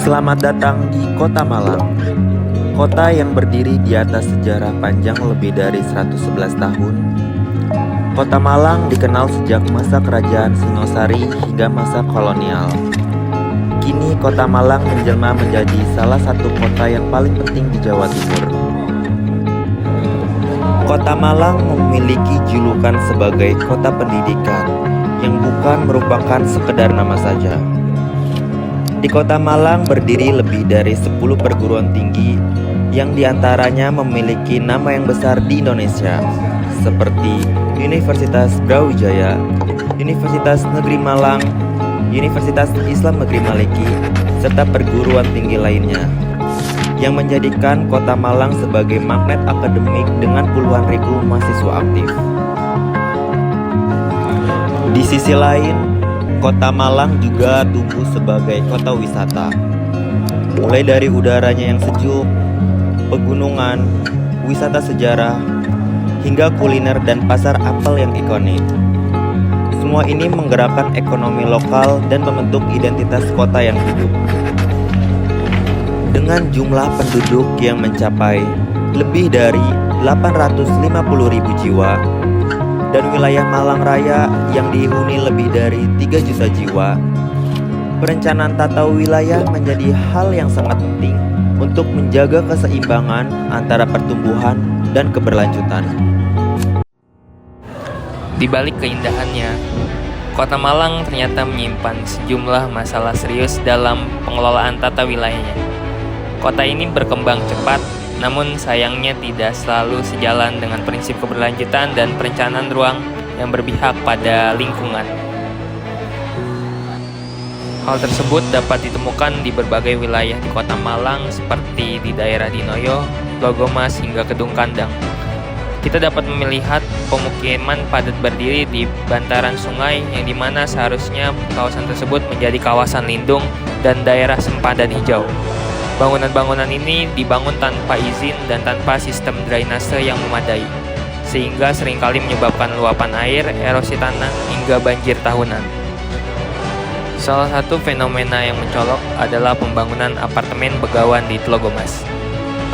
Selamat datang di Kota Malang, kota yang berdiri di atas sejarah panjang lebih dari 111 tahun. Kota Malang dikenal sejak masa kerajaan Singosari hingga masa kolonial. Kini Kota Malang menjelma menjadi salah satu kota yang paling penting di Jawa Timur. Kota Malang memiliki julukan sebagai kota pendidikan yang bukan merupakan sekedar nama saja. Di Kota Malang berdiri lebih dari 10 perguruan tinggi yang diantaranya memiliki nama yang besar di Indonesia, seperti Universitas Brawijaya, Universitas Negeri Malang, Universitas Islam Negeri Maliki, serta perguruan tinggi lainnya, yang menjadikan Kota Malang sebagai magnet akademik dengan puluhan ribu mahasiswa aktif. Di sisi lain, Kota Malang juga tumbuh sebagai kota wisata, mulai dari udaranya yang sejuk, pegunungan, wisata sejarah, hingga kuliner dan pasar apel yang ikonik. Semua ini menggerakkan ekonomi lokal dan membentuk identitas kota yang hidup. Dengan jumlah penduduk yang mencapai lebih dari 850.000 jiwa, dan wilayah Malang Raya yang dihuni lebih dari 3 juta jiwa, perencanaan tata wilayah menjadi hal yang sangat penting untuk menjaga keseimbangan antara pertumbuhan dan keberlanjutan. Di balik keindahannya, Kota Malang ternyata menyimpan sejumlah masalah serius dalam pengelolaan tata wilayahnya. Kota ini berkembang cepat, namun sayangnya tidak selalu sejalan dengan prinsip keberlanjutan dan perencanaan ruang yang berpihak pada lingkungan. Hal tersebut dapat ditemukan di berbagai wilayah di Kota Malang seperti di daerah Dinoyo, Tlogomas, hingga Kedung Kandang. Kita dapat melihat pemukiman padat berdiri di bantaran sungai yang dimana seharusnya kawasan tersebut menjadi kawasan lindung dan daerah sempadan hijau. Bangunan-bangunan ini dibangun tanpa izin dan tanpa sistem drainase yang memadai, sehingga seringkali menyebabkan luapan air, erosi tanah, hingga banjir tahunan. Salah satu fenomena yang mencolok adalah pembangunan apartemen begawan di Tlogomas.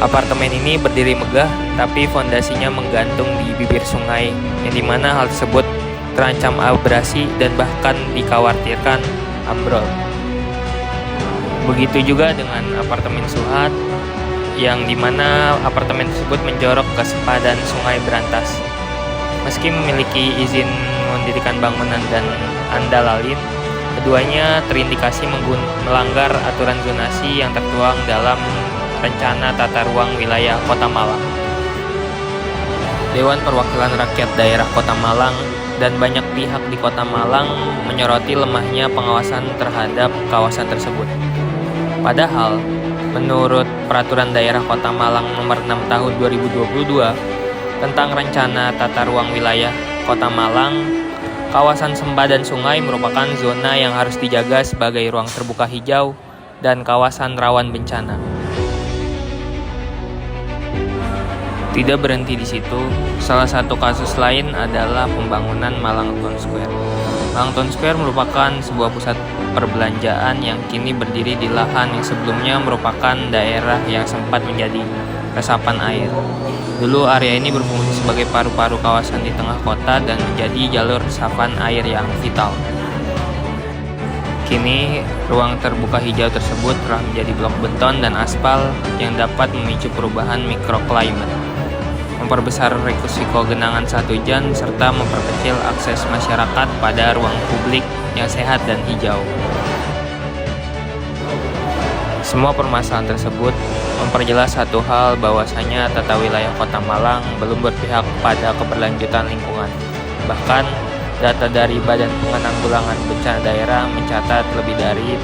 Apartemen ini berdiri megah, tapi fondasinya menggantung di bibir sungai, yang dimana hal tersebut terancam abrasi dan bahkan dikhawatirkan ambrol. Begitu juga dengan apartemen Suhat, yang dimana apartemen tersebut menjorok ke sempadan sungai Berantas. Meski memiliki izin mendirikan bangunan dan andalalin, keduanya terindikasi melanggar aturan zonasi yang tertuang dalam Rencana Tata Ruang Wilayah Kota Malang. Dewan Perwakilan Rakyat Daerah Kota Malang dan banyak pihak di Kota Malang menyoroti lemahnya pengawasan terhadap kawasan tersebut. Padahal, menurut Peraturan Daerah Kota Malang Nomor 6 Tahun 2022 tentang Rencana Tata Ruang Wilayah Kota Malang, kawasan sempadan sungai merupakan zona yang harus dijaga sebagai ruang terbuka hijau dan kawasan rawan bencana. Tidak berhenti di situ, salah satu kasus lain adalah pembangunan Malang Town Square. Malang Town Square merupakan sebuah pusat perbelanjaan yang kini berdiri di lahan yang sebelumnya merupakan daerah yang sempat menjadi resapan air. Dulu area ini berfungsi sebagai paru-paru kawasan di tengah kota dan menjadi jalur resapan air yang vital. Kini, ruang terbuka hijau tersebut telah menjadi blok beton dan aspal yang dapat memicu perubahan mikroklimat, memperbesar risiko genangan saat hujan, serta memperkecil akses masyarakat pada ruang publik yang sehat dan hijau. Semua permasalahan tersebut memperjelas satu hal, bahwasanya tata wilayah Kota Malang belum berpihak pada keberlanjutan lingkungan. Bahkan, data dari Badan Penanggulangan Bencana Daerah mencatat lebih dari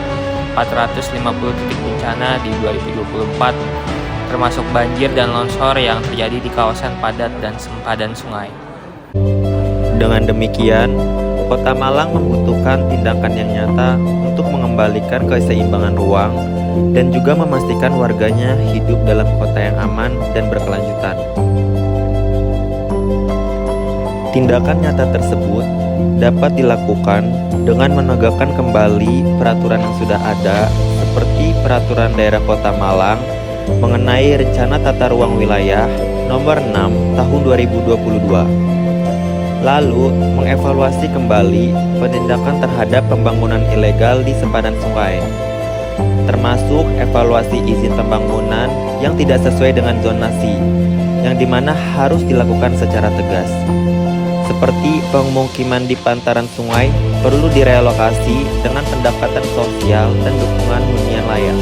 450 titik bencana di 2024, termasuk banjir dan longsor yang terjadi di kawasan padat dan sempadan sungai. Dengan demikian, Kota Malang membutuhkan tindakan yang nyata untuk mengembalikan keseimbangan ruang dan juga memastikan warganya hidup dalam kota yang aman dan berkelanjutan. Tindakan nyata tersebut dapat dilakukan dengan menegakkan kembali peraturan yang sudah ada seperti Peraturan Daerah Kota Malang mengenai Rencana Tata Ruang Wilayah Nomor 6 Tahun 2022. Lalu, mengevaluasi kembali penindakan terhadap pembangunan ilegal di sepadan sungai, termasuk evaluasi izin pembangunan yang tidak sesuai dengan zonasi, yang dimana harus dilakukan secara tegas. Seperti pemukiman di pantaran sungai perlu direlokasi dengan pendekatan sosial dan dukungan hunian layak.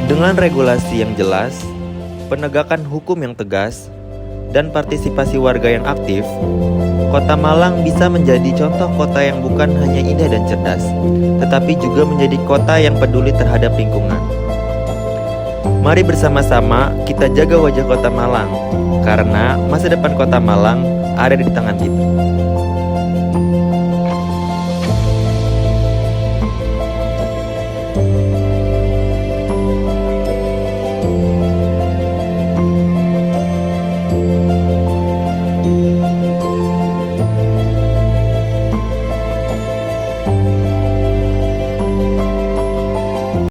Dengan regulasi yang jelas, penegakan hukum yang tegas, dan partisipasi warga yang aktif, Kota Malang bisa menjadi contoh kota yang bukan hanya indah dan cerdas, tetapi juga menjadi kota yang peduli terhadap lingkungan. Mari bersama-sama kita jaga wajah Kota Malang, karena masa depan Kota Malang ada di tangan kita.